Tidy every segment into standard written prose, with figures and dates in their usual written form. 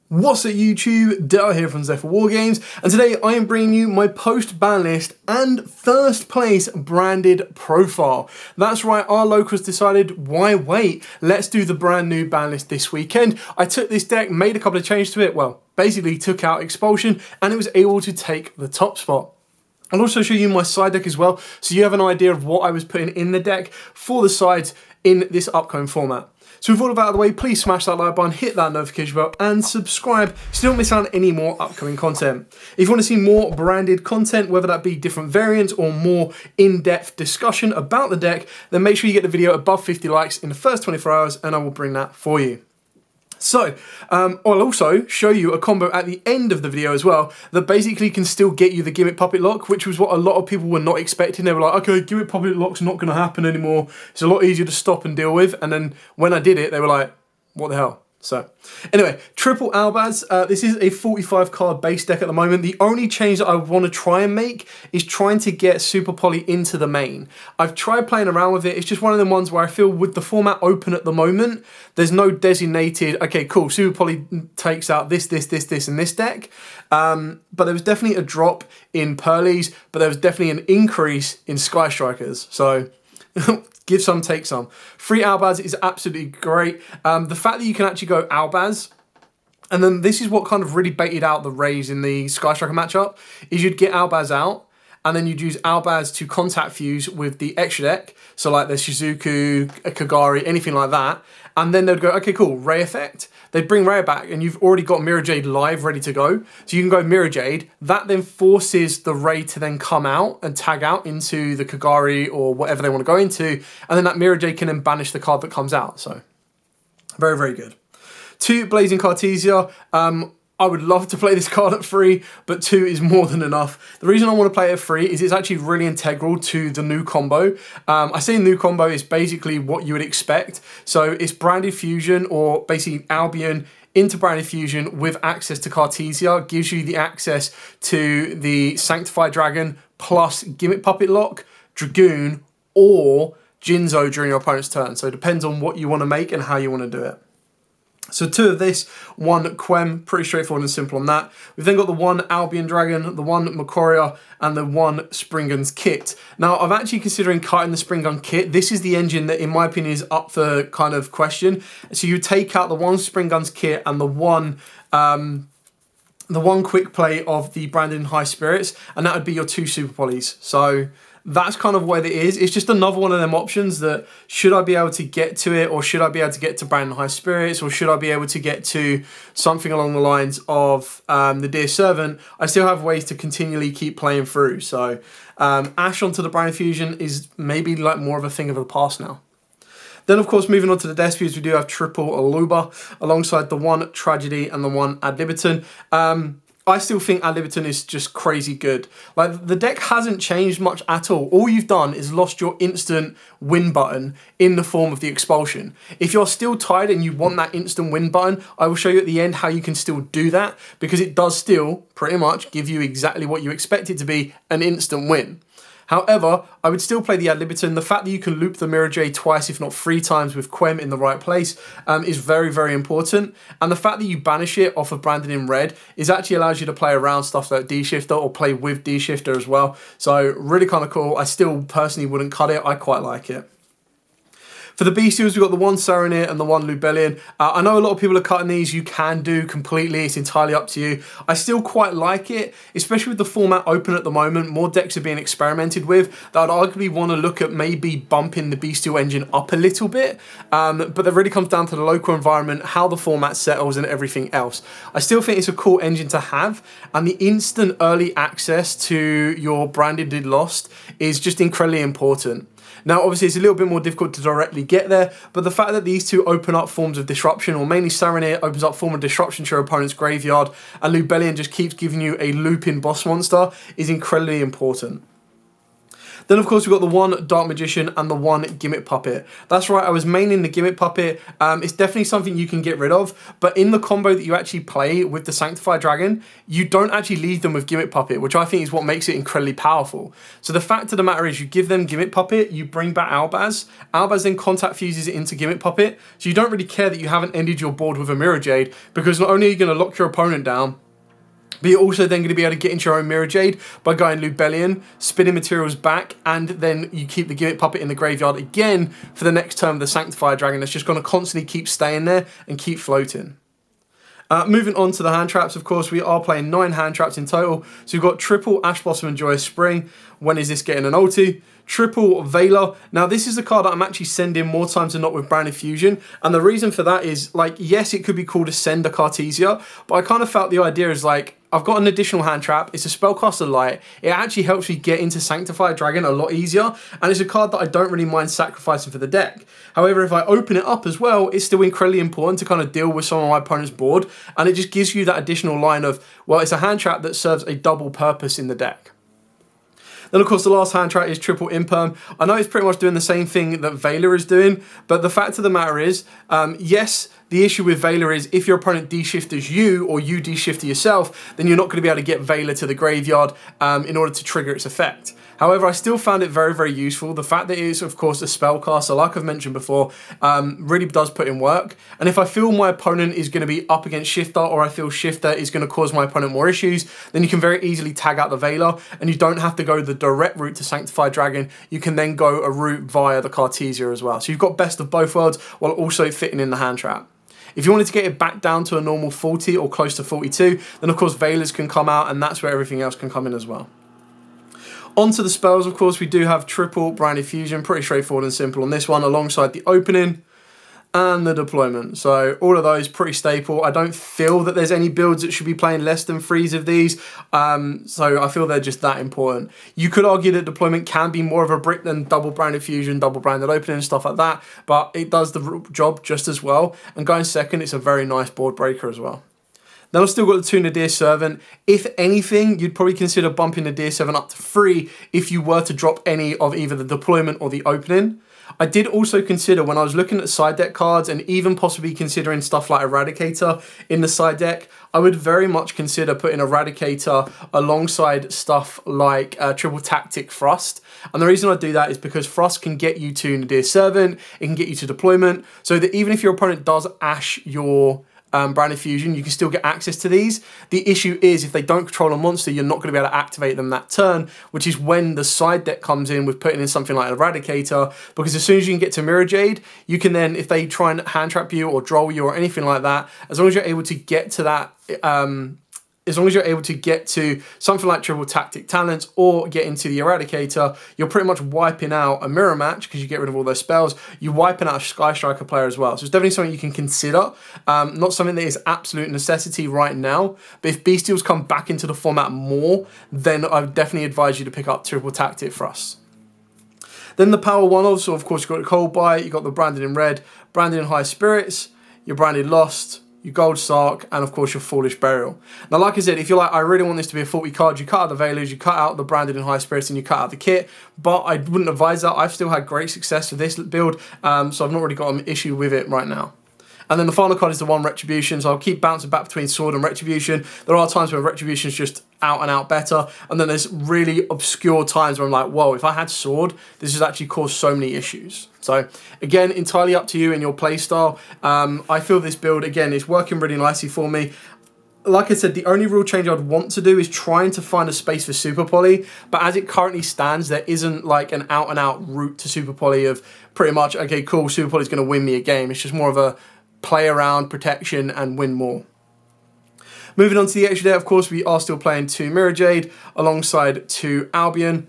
What's up YouTube, Dale here from Zephyr Wargames, and today I am bringing you my post-ban list and first place branded profile. That's right, our locals decided, why wait? Let's do the brand new ban list this weekend. I took this deck, made a couple of changes to it, well, basically took out Expulsion, and it was able to take the top spot. I'll also show you my side deck as well, so you have an idea of what I was putting in the deck for the sides in this upcoming format. So with all of that out of the way, please smash that like button, hit that notification bell, and subscribe so you don't miss out on any more upcoming content. If you want to see more branded content, whether that be different variants or more in-depth discussion about the deck, then make sure you get the video above 50 likes in the first 24 hours, and I will bring that for you. So, I'll also show you a combo at the end of the video as well that basically can still get you the Gimmick Puppet Lock, which was what a lot of people were not expecting. They were like, okay, Gimmick Puppet Lock's not going to happen anymore. It's a lot easier to stop and deal with. And then when I did it, they were like, what the hell? So, anyway, triple Albaz. This is a 45 card base deck at the moment. The only change that I want to try and make is trying to get Super Poly into the main. I've tried playing around with it. It's just one of them ones where I feel with the format open at the moment, there's no designated, okay, cool, Super Poly takes out this, and this deck. But there was definitely a drop in Pearlies, but there was definitely an increase in Sky Strikers. So, give some, take some. Free Albaz is absolutely great. The fact that you can actually go Albaz, and then this is what kind of really baited out the Rays in the Sky Striker matchup, is you'd get Albaz out, and then you'd use Albaz to contact fuse with the extra deck, so like the Shizuku, Kagari, anything like that, and then they'd go, okay, cool, Ray effect. They'd bring Ray back, and you've already got Mirror Jade live, ready to go. So you can go Mirror Jade. That then forces the Ray to then come out and tag out into the Kagari or whatever they want to go into, and then that Mirror Jade can then banish the card that comes out. So, very, very good. 2 Blazing Cartesia. I would love to play this card at free, but 2 is more than enough. The reason I want to play it at free is it's actually really integral to the new combo. I say new combo is basically what you would expect. So it's Branded Fusion, or basically Albion into Branded Fusion with access to Cartesia, gives you the access to the Sanctified Dragon plus Gimmick Puppet Lock, Dragoon, or Jinzo during your opponent's turn. So it depends on what you want to make and how you want to do it. So 2 of this, 1 Quem, pretty straightforward and simple on that. We've then got the 1 Albion Dragon, the 1 Macoria, and the 1 Springgun's Kit. Now, I'm actually considering cutting the Springgun Kit. This is the engine that, in my opinion, is up for kind of question. So you take out the 1 Springgun's Kit and the one quick play of the Branded High Spirits, and that would be your 2 Super Polys. So that's kind of where it is. It's just another one of them options that, should I be able to get to it, or should I be able to get to Branded High Spirits, or should I be able to get to something along the lines of the Dear Servant, I still have ways to continually keep playing through. So Ash onto the Branded Fusion is maybe like more of a thing of the past now. Then, of course, moving on to the Despias, we do have triple Aluba alongside the 1 Tragedy and the 1 Ad Libitum. I still think Ad Libitum is just crazy good. Like, the deck hasn't changed much at all. All you've done is lost your instant win button in the form of the Expulsion. If you're still tired and you want that instant win button, I will show you at the end how you can still do that, because it does still pretty much give you exactly what you expect it to be, an instant win. However, I would still play the Ad Libitum. The fact that you can loop the Mirror Jade twice, if not 3 times, with Quem in the right place is very, very important. And the fact that you banish it off of Branded in red is actually allows you to play around stuff like D-Shifter, or play with D-Shifter as well. So really kind of cool. I still personally wouldn't cut it. I quite like it. For the Bestials, we've got the 1 Saronir and the 1 Lubellion. I know a lot of people are cutting these. You can do completely. It's entirely up to you. I still quite like it, especially with the format open at the moment. More decks are being experimented with that I'd arguably want to look at maybe bumping the Bestial engine up a little bit. But that really comes down to the local environment, how the format settles, and everything else. I still think it's a cool engine to have, and the instant early access to your Branded Did Lost is just incredibly important. Now, obviously, it's a little bit more difficult to directly get there, but the fact that these 2 open up forms of disruption, or mainly Saronir opens up form of disruption to your opponent's graveyard, and Lubellion just keeps giving you a looping boss monster, is incredibly important. Then of course we've got the one Dark Magician and the one Gimmick Puppet. That's right, I was maining the Gimmick Puppet. It's definitely something you can get rid of, but in the combo that you actually play with the Sanctified Dragon, you don't actually leave them with Gimmick Puppet, which I think is what makes it incredibly powerful. So the fact of the matter is you give them Gimmick Puppet, you bring back Albaz. Albaz then contact fuses it into Gimmick Puppet, so you don't really care that you haven't ended your board with a Mirror Jade, because not only are you going to lock your opponent down, but you're also then going to be able to get into your own Mirror Jade by going Lubellion, spinning materials back, and then you keep the Gimmick Puppet in the graveyard again for the next turn of the Sanctified Dragon. That's just going to constantly keep staying there and keep floating. Moving on to the hand traps, of course, we are playing 9 hand traps in total. So we've got triple Ash Blossom and Joyous Spring. When is this getting an ulti? Triple Veiler. Now this is a card that I'm actually sending more times than not with Branded Fusion, and the reason for that is, like, yes, it could be cool to send a Cartesia, but I kind of felt the idea is like, I've got an additional hand trap, it's a Spellcaster Light, it actually helps me get into Sanctified Dragon a lot easier, and it's a card that I don't really mind sacrificing for the deck. However, if I open it up as well, it's still incredibly important to kind of deal with some of my opponent's board, and it just gives you that additional line of, well, it's a hand trap that serves a double purpose in the deck. Then, of course, the last hand trap is triple Imperm. I know it's pretty much doing the same thing that Veiler is doing, but the fact of the matter is, yes, the issue with Veiler is if your opponent de-shifters you, or you de-shifter yourself, then you're not going to be able to get Veiler to the graveyard in order to trigger its effect. However, I still found it very, very useful. The fact that it is, of course, a spellcaster, like I've mentioned before, really does put in work. And if I feel my opponent is going to be up against Shifter, or I feel Shifter is going to cause my opponent more issues, then you can very easily tag out the Veiler, and you don't have to go the direct route to Sanctified Dragon. You can then go a route via the Cartesia as well. So you've got best of both worlds while also fitting in the hand trap. If you wanted to get it back down to a normal 40 or close to 42, then of course Veilers can come out, and that's where everything else can come in as well. Onto the spells, of course, we do have triple Branded Fusion, pretty straightforward and simple on this one, alongside the opening and the deployment. So all of those pretty staple. I don't feel that there's any builds that should be playing less than 3s of these, so I feel they're just that important. You could argue that deployment can be more of a brick than double Branded Fusion, double Branded Opening and stuff like that, but it does the job just as well, and going second, it's a very nice board breaker as well. Then I've still got the 2 Nadir Servant. If anything, you'd probably consider bumping Nadir Servant up to 3 if you were to drop any of either the deployment or the opening. I did also consider, when I was looking at side deck cards and even possibly considering stuff like Eradicator in the side deck, I would very much consider putting Eradicator alongside stuff like Triple Tactic Thrust. And the reason I do that is because Thrust can get you to Nadir Servant, it can get you to deployment, so that even if your opponent does ash your Branded Fusion, you can still get access to these. The issue is if they don't control a monster, you're not going to be able to activate them that turn, which is when the side deck comes in with putting in something like an Eradicator, because as soon as you can get to Mirror Jade, you can then, if they try and hand trap you or droll you or anything like that, as long as you're able to get to that, as long as you're able to get to something like Triple Tactic Talents or get into the Eradicator, you're pretty much wiping out a mirror match because you get rid of all those spells. You're wiping out a Sky Striker player as well. So it's definitely something you can consider. Not something that is absolute necessity right now, but if Bestials come back into the format more, then I would definitely advise you to pick up Triple Tactic Thrust. Then the power one-offs, so of course you've got the Cold Bite, you've got the Branded in Red, Branded in High Spirits, your Branded Lost, your Gold Sark, and of course your Foolish Burial. Now, like I said, if you're like, I really want this to be a 40 card, you cut out the Veilers, you cut out the Branded in High Spirits, and you cut out the kit, but I wouldn't advise that. I've still had great success with this build, so I've not really got an issue with it right now. And then the final card is the one Retribution, so I'll keep bouncing back between Sword and Retribution. There are times where Retribution is just out and out better, and then there's really obscure times where I'm like, whoa, if I had Sword, this has actually caused so many issues. So again, entirely up to you and your playstyle. I feel this build, again, is working really nicely for me. Like I said, the only rule change I'd want to do is trying to find a space for Super Poly, but as it currently stands, there isn't like an out and out route to Super Poly of pretty much, okay, cool, Super Poly's going to win me a game. It's just more of a play around, protection, and win more. Moving on to the extra day, of course, we are still playing 2 Mirror Jade alongside 2 Albion.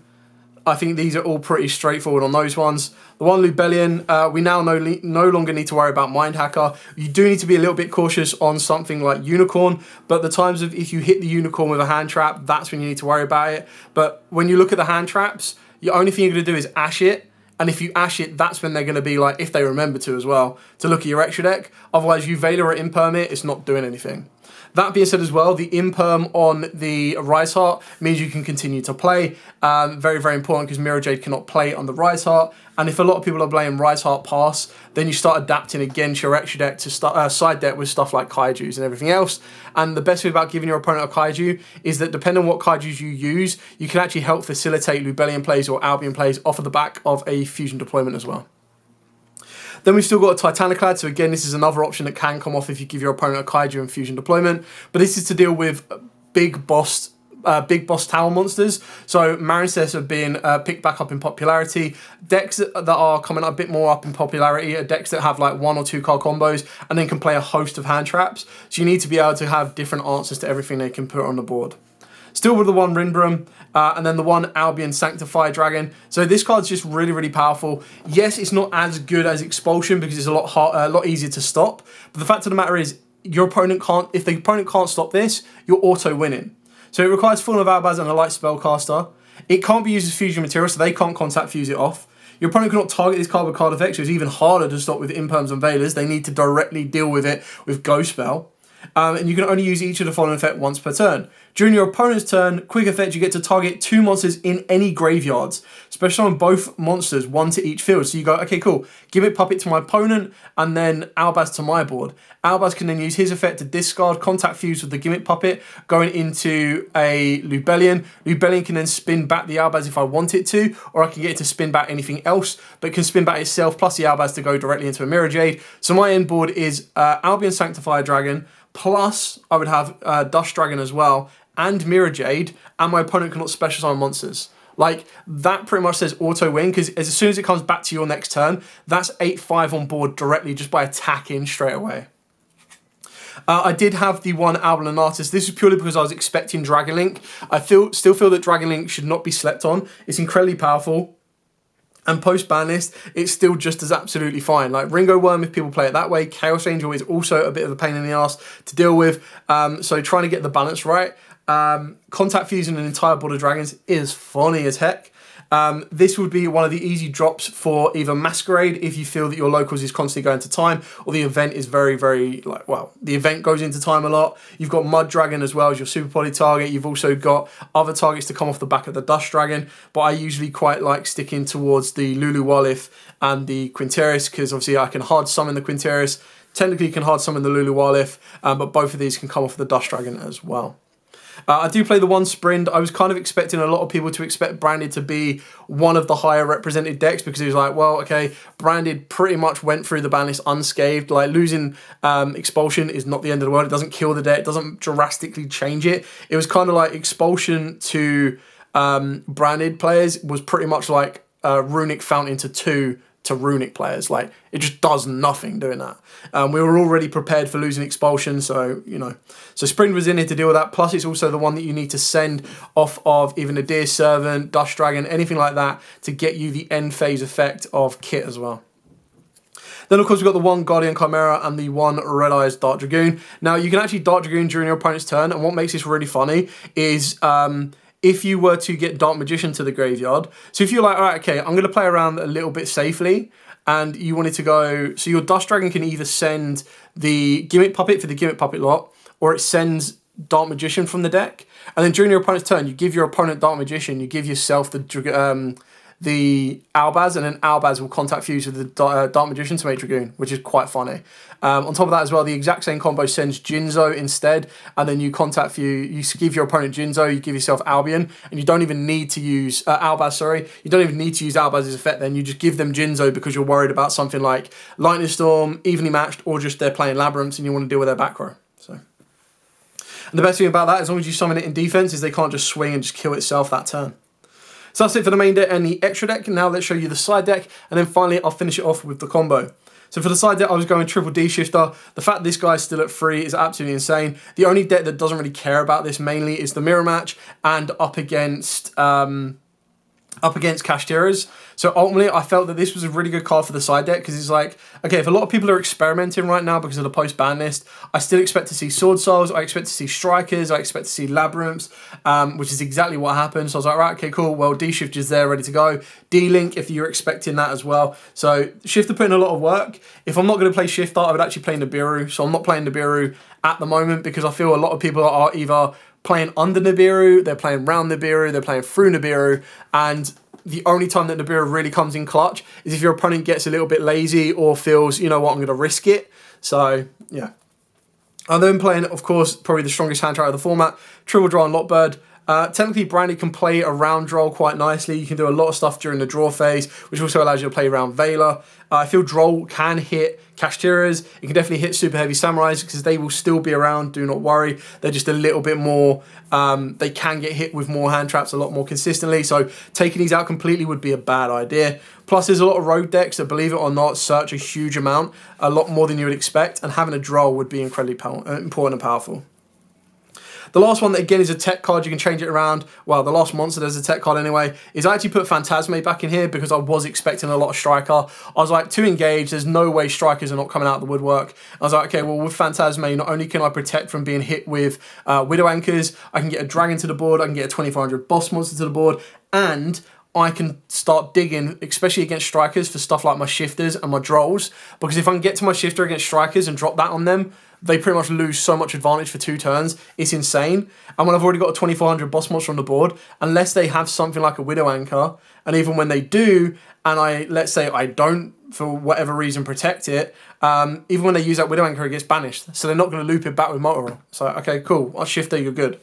I think these are all pretty straightforward on those ones. The one Lubellion, we now no longer need to worry about Mind Hacker. You do need to be a little bit cautious on something like Unicorn, but the times of if you hit the Unicorn with a hand trap, that's when you need to worry about it. But when you look at the hand traps, the only thing you're going to do is ash it. And if you ash it, that's when they're going to be like, if they remember to as well, to look at your extra deck. Otherwise, you Veiler or Imperm it, it's not doing anything. That being said as well, the imperm on the Rise Heart means you can continue to play. Very, very important because Mirror Jade cannot play on the Rise Heart. And if a lot of people are playing Rise Heart Pass, then you start adapting again to your extra deck to start, side deck with stuff like Kaijus and everything else. And the best thing about giving your opponent a Kaiju is that depending on what Kaijus you use, you can actually help facilitate Lubellion plays or Albion plays off of the back of a fusion deployment as well. Then we've still got a Titaniclad, so again, this is another option that can come off if you give your opponent a Kaiju and Fusion deployment. But this is to deal with big boss tower monsters. So Marincess have been picked back up in popularity. Decks that are coming a bit more up in popularity are decks that have like 1 or 2 card combos and then can play a host of hand traps. So you need to be able to have different answers to everything they can put on the board. Still with the one Rinbram, and then the one Albion Sanctified Dragon. So this card's just really, really powerful. Yes, it's not as good as Expulsion because it's a lot easier to stop. But the fact of the matter is, your opponent can't. If the opponent can't stop this, you're auto winning. So it requires Fallen of Albaz and a light spellcaster. It can't be used as fusion material, so they can't contact fuse it off. Your opponent cannot target this card with card effects, so it's even harder to stop with Imperms and Veilers. They need to directly deal with it with Ghost Spell. And you can only use each of the following effect once per turn. During your opponent's turn, quick effect, you get to target 2 monsters in any graveyards. Special on both monsters, 1 to each field. So you go, okay, cool. Gimmick Puppet to my opponent, and then Albaz to my board. Albaz can then use his effect to discard, contact fuse with the Gimmick Puppet, going into a Lubellion. Lubellion can then spin back the Albaz if I want it to, or I can get it to spin back anything else, but it can spin back itself plus the Albaz to go directly into a Mirror Jade. So my end board is Albion Sanctified Dragon, plus I would have Dust Dragon as well, and Mirror Jade, and my opponent cannot special summon monsters. Like, that pretty much says auto win, because as soon as it comes back to your next turn, that's 8-5 on board directly just by attacking straight away. I did have the one Albal Lunatus. This is purely because I was expecting Dragon Link. I still feel that Dragon Link should not be slept on. It's incredibly powerful. And post Banlist, it's still just as absolutely fine. Like Ringo Worm, if people play it that way. Chaos Angel is also a bit of a pain in the ass to deal with. So trying to get the balance right. Contact fusing an entire board of dragons is funny as heck. This would be one of the easy drops for either Masquerade if you feel that your locals is constantly going to time, or the event is very, very, like, well, the event goes into time a lot. You've got Mud Dragon as well as your super poly target. You've also got other targets to come off the back of the Dust Dragon, but I usually quite like sticking towards the Lulu Walith and the Quinteris, because obviously I can hard summon the Quinteris. Technically you can hard summon the Lulu Walith, but both of these can come off the Dust Dragon as well. I do play the one Sprint. I was kind of expecting a lot of people to expect Branded to be one of the higher represented decks, because it was like, well, okay, Branded pretty much went through the ban list unscathed. Like, losing Expulsion is not the end of the world. It doesn't kill the deck. It doesn't drastically change it. It was kind of like Expulsion to Branded players was pretty much like Runic Fountain to 2 to Runic players. Like, it just does nothing doing that. We were already prepared for losing Expulsion, so, you know. So Spring was in here to deal with that, plus it's also the one that you need to send off of even a Deer Servant, Dust Dragon, anything like that to get you the end phase effect of Kit as well. Then, of course, we've got the one Guardian Chimera and the one Red Eyes Dark Dragoon. Now, you can actually Dark Dragoon during your opponent's turn, and what makes this really funny is if you were to get Dark Magician to the graveyard. So if you're like, all right, okay, I'm going to play around a little bit safely, and you wanted to go, so your Dust Dragon can either send the Gimmick Puppet for the Gimmick Puppet lot, or it sends Dark Magician from the deck. And then during your opponent's turn, you give your opponent Dark Magician, you give yourself the Albaz, and then Albaz will contact fuse with the Dark Magician to make Dragoon, which is quite funny. On top of that as well, the exact same combo sends Jinzo instead, and then you contact fuse, you give your opponent Jinzo, you give yourself Albion, and you don't even need to use Albaz, sorry. You don't even need to use Albaz's effect then, you just give them Jinzo because you're worried about something like Lightning Storm, evenly matched, or just they're playing Labyrinths and you want to deal with their back row. So. And the best thing about that, as long as you summon it in defense, is they can't just swing and just kill itself that turn. So that's it for the main deck and the extra deck. Now let's show you the side deck, and then finally I'll finish it off with the combo. So for the side deck, I was going Triple D Shifter. The fact this guy's still at 3 is absolutely insane. The only deck that doesn't really care about this mainly is the Mirror Match and up against Kashtira's. So ultimately, I felt that this was a really good card for the side deck, because it's like, okay, if a lot of people are experimenting right now because of the post-ban list, I still expect to see Sword Souls, I expect to see Strikers, I expect to see Labyrinths, which is exactly what happened. So I was like, right, okay, cool, well, D-Shift is there, ready to go. D-Link, if you're expecting that as well. So Shifter put in a lot of work. If I'm not going to play Shifter, I would actually play Nibiru. So I'm not playing Nibiru, at the moment, because I feel a lot of people are either playing under Nibiru, they're playing round Nibiru, they're playing through Nibiru, and the only time that Nibiru really comes in clutch is if your opponent gets a little bit lazy or feels, you know what, I'm going to risk it. So, yeah. I'm then playing, of course, probably the strongest hand trait of the format, Triple Draw and Lockbird. Technically, Branded can play around Droll quite nicely. You can do a lot of stuff during the draw phase, which also allows you to play around Veiler. I feel Droll can hit Kashtiras. It can definitely hit Super Heavy Samurais because they will still be around, do not worry. They're just a little bit more, they can get hit with more hand traps a lot more consistently, so taking these out completely would be a bad idea. Plus, there's a lot of rogue decks that, believe it or not, search a huge amount, a lot more than you would expect, and having a Droll would be incredibly important and powerful. The last one, that again is a tech card, you can change it around. Well, the last monster there's a tech card anyway, is I actually put Phantasme back in here because I was expecting a lot of Striker. I was like, to engage, there's no way Strikers are not coming out of the woodwork. I was like, okay, well, with Phantasme, not only can I protect from being hit with Widow Anchors, I can get a Dragon to the board, I can get a 2400 boss monster to the board, and I can start digging, especially against Strikers, for stuff like my Shifters and my Drolls, because if I can get to my Shifter against Strikers and drop that on them, they pretty much lose so much advantage for 2 turns. It's insane. And when I've already got a 2400 boss monster on the board, unless they have something like a Widow Anchor, and even when they do, and let's say I don't, for whatever reason, protect it, even when they use that Widow Anchor, it gets banished. So they're not going to loop it back with Motor. So, okay, cool. I'll Shifter, you're good.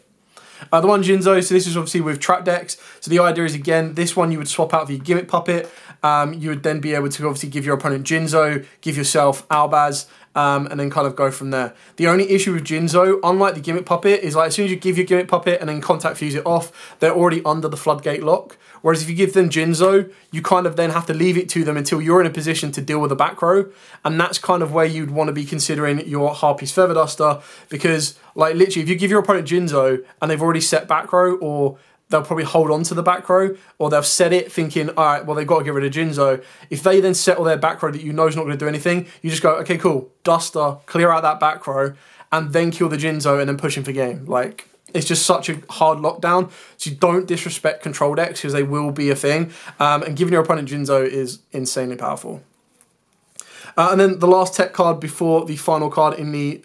The one Jinzo, so this is obviously with trap decks. So the idea is, again, this one you would swap out for your Gimmick Puppet. You would then be able to obviously give your opponent Jinzo, give yourself Albaz, and then kind of go from there. The only issue with Jinzo, unlike the Gimmick Puppet, is like as soon as you give your Gimmick Puppet and then contact fuse it off, they're already under the floodgate lock. Whereas if you give them Jinzo, you kind of then have to leave it to them until you're in a position to deal with the back row. And that's kind of where you'd want to be considering your Harpy's Feather Duster, because like literally if you give your opponent Jinzo and they've already set back row, or they'll probably hold on to the back row, or they'll set it thinking, all right, well, they've got to get rid of Jinzo. If they then settle their back row that you know is not going to do anything, you just go, okay, cool, Duster, clear out that back row, and then kill the Jinzo and then push him for game. Like, it's just such a hard lockdown, so you don't disrespect control decks because they will be a thing. And giving your opponent Jinzo is insanely powerful. And then the last tech card before the final card in the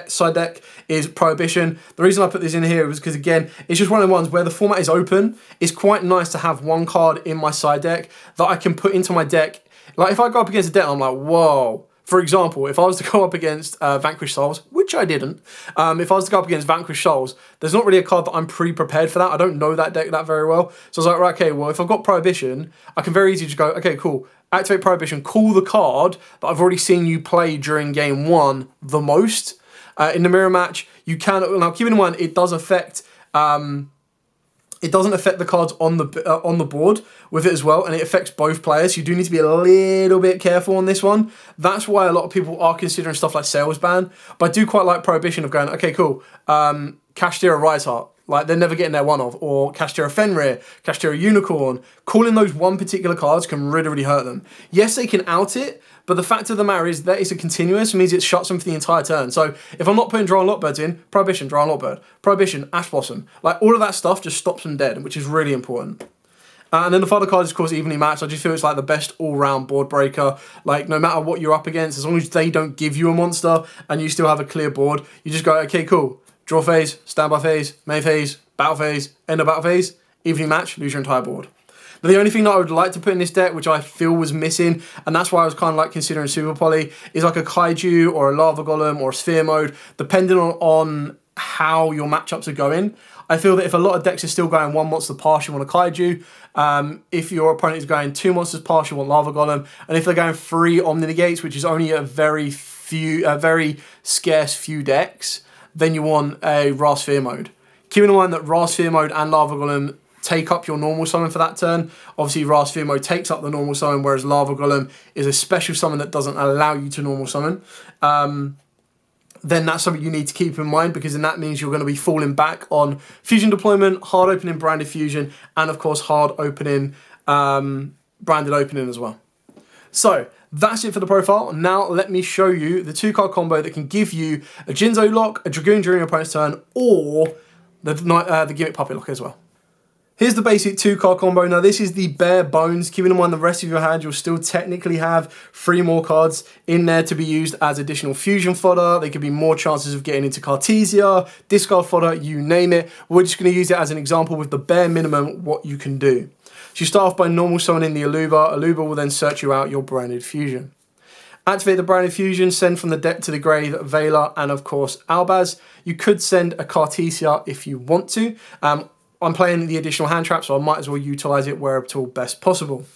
side deck is Prohibition. The reason I put this in here was because, again, it's just one of the ones where the format is open. It's quite nice to have one card in my side deck that I can put into my deck. Like, if I go up against a deck, I'm like, whoa. For example, if I was to go up against Vanquished Souls, which I didn't, if I was to go up against Vanquished Souls, there's not really a card that I'm pre-prepared for that. I don't know that deck that very well. So I was like, right, okay, well, if I've got Prohibition, I can very easily just go, okay, cool, activate Prohibition, call the card that I've already seen you play during game 1 the most. In the mirror match, you can, now keep in mind, it does affect, it doesn't affect the cards on the board with it as well, and it affects both players. You do need to be a little bit careful on this one. That's why a lot of people are considering stuff like Sales Ban, but I do quite like Prohibition of going, okay, cool, Kashtira Riseheart, like they're never getting their one of, or Kashtira Fenrir, Kashtira Unicorn. Calling those one particular cards can really, really hurt them. Yes, they can out it, but the fact of the matter is that it's a continuous, means it shuts them for the entire turn. So if I'm not putting Draw and Lockbirds in, Prohibition, Draw and Lockbird, Prohibition, Ash Blossom, like all of that stuff just stops them dead, which is really important. And then the final card is, of course, Evenly Matched. I just feel it's like the best all-round board breaker. Like, no matter what you're up against, as long as they don't give you a monster and you still have a clear board, you just go, okay, cool. Draw phase, standby phase, main phase, battle phase, end of battle phase, Evenly Matched, lose your entire board. But the only thing that I would like to put in this deck, which I feel was missing, and that's why I was kind of like considering Super Poly, is like a Kaiju or a Lava Golem or a Sphere Mode, depending on how your matchups are going. I feel that if a lot of decks are still going 1 monster pass, you want a Kaiju. If your opponent is going 2 monsters pass, you want Lava Golem. And if they're going 3 Omni Negates, which is only a very scarce few decks, then you want a Ra Sphere Mode. Keep in mind that Ra Sphere Mode and Lava Golem take up your normal summon for that turn. Obviously, Ra Sphere Mode takes up the normal summon, whereas Lava Golem is a special summon that doesn't allow you to normal summon. Then that's something you need to keep in mind, because then that means you're going to be falling back on Fusion Deployment, hard opening Branded Fusion, and of course hard opening Branded Opening as well. So that's it for the profile. Now let me show you the 2-card combo that can give you a Jinzo lock, a Dragoon during your opponent's turn, or the Gimmick Puppet lock as well. Here's the basic 2-card combo. Now this is the bare bones. Keeping in mind the rest of your hand, you'll still technically have 3 more cards in there to be used as additional fusion fodder. There could be more chances of getting into Cartesia, discard fodder, you name it. We're just going to use it as an example with the bare minimum what you can do. So you start off by normal summoning the Aluba. Aluba will then search you out your branded fusion. Activate the branded fusion, send from the deck to the grave Vela and of course Albaz. You could send a Cartesia if you want to. I'm playing the additional hand trap, so I might as well utilize it where at all best possible.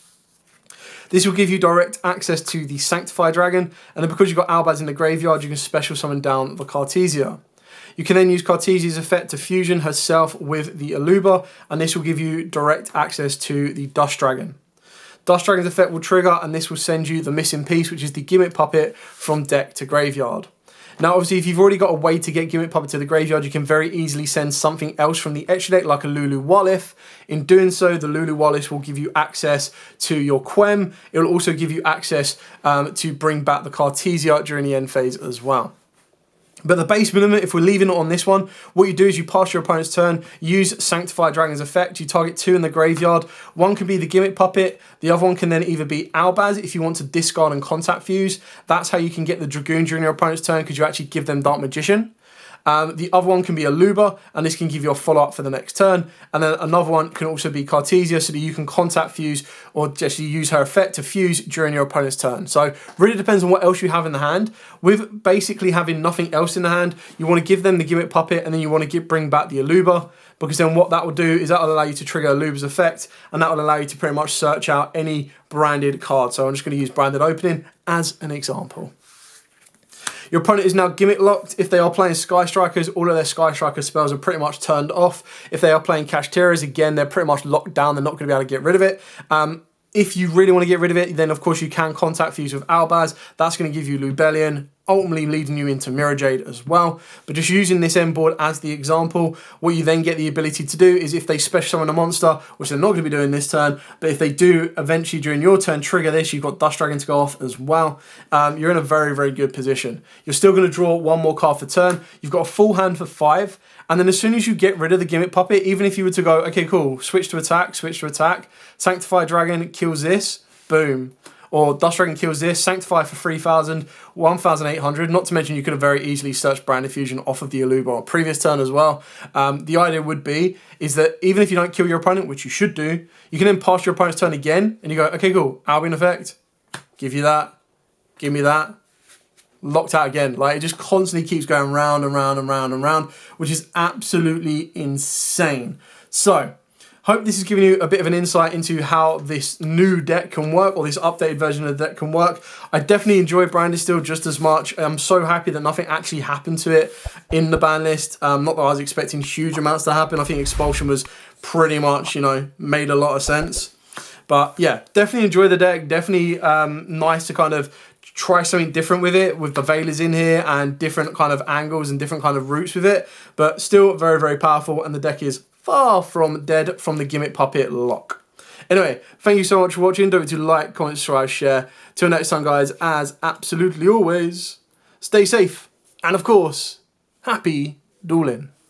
This will give you direct access to the Sanctified Dragon, and then because you've got Albaz in the graveyard, you can special summon down the Cartesia. You can then use Cartesia's effect to fusion herself with the Aluba, and this will give you direct access to the Dust Dragon. Dust Dragon's effect will trigger, and this will send you the missing piece, which is the Gimmick Puppet from deck to graveyard. Now, obviously, if you've already got a way to get Gimmick Puppet to the graveyard, you can very easily send something else from the extra deck, like a Lulu Wallif. In doing so, the Lulu Wallif will give you access to your Quem. It will also give you access to bring back the Cartesia during the end phase as well. But the base minimum, if we're leaving it on this one, what you do is you pass your opponent's turn, use Sanctified Dragon's effect, you target 2 in the graveyard. One can be the Gimmick Puppet, the other one can then either be Albaz if you want to discard and contact fuse. That's how you can get the Dragoon during your opponent's turn, because you actually give them Dark Magician. The other one can be a Luba, and this can give you a follow-up for the next turn. And then another one can also be Cartesia, so that you can contact fuse or just use her effect to fuse during your opponent's turn. So really depends on what else you have in the hand. With basically having nothing else in the hand, you want to give them the Gimmick Puppet, and then you want to bring back the Aluba, because then what that will do is that will allow you to trigger Aluba's effect, and that will allow you to pretty much search out any branded card. So I'm just going to use Branded Opening as an example. Your opponent is now gimmick locked. If they are playing Sky Strikers, all of their Sky Striker spells are pretty much turned off. If they are playing Kashteras, again, they're pretty much locked down. They're not going to be able to get rid of it. If you really want to get rid of it, then of course you can contact fuse with Albaz. That's going to give you Lubellion, ultimately leading you into Mirror Jade as well. But just using this end board as the example, what you then get the ability to do is if they special summon a monster, which they're not going to be doing this turn, but if they do eventually during your turn trigger this, you've got Dust Dragon to go off as well. You're in a very, very good position. You're still going to draw 1 more card for turn. You've got a full hand for 5. And then as soon as you get rid of the Gimmick Puppet, even if you were to go, okay, cool, switch to attack, Sanctified Dragon kills this, boom. Or Dust Dragon kills this, Sanctify for 3,000, 1,800. Not to mention you could have very easily searched Branded Fusion off of the Aluba on previous turn as well. The idea would be, is that even if you don't kill your opponent, which you should do, you can then pass your opponent's turn again, and you go, okay, cool, Albion effect, give you that, give me that. Locked out again. Like, it just constantly keeps going round and round and round and round, which is absolutely insane. So, hope this has given you a bit of an insight into how this new deck can work, or this updated version of the deck can work. I definitely enjoy Branded still just as much. I'm so happy that nothing actually happened to it in the ban list. Not that I was expecting huge amounts to happen. I think Expulsion was pretty much, you know, made a lot of sense. But yeah, definitely enjoy the deck. Definitely nice to kind of try something different with it, with the Veilers in here and different kind of angles and different kind of routes with it, but still very, very powerful, and the deck is far from dead from the Gimmick Puppet lock. Anyway, thank you so much for watching. Don't forget to like, comment, subscribe, share. Till next time, guys, as absolutely always, stay safe, and of course, happy dueling.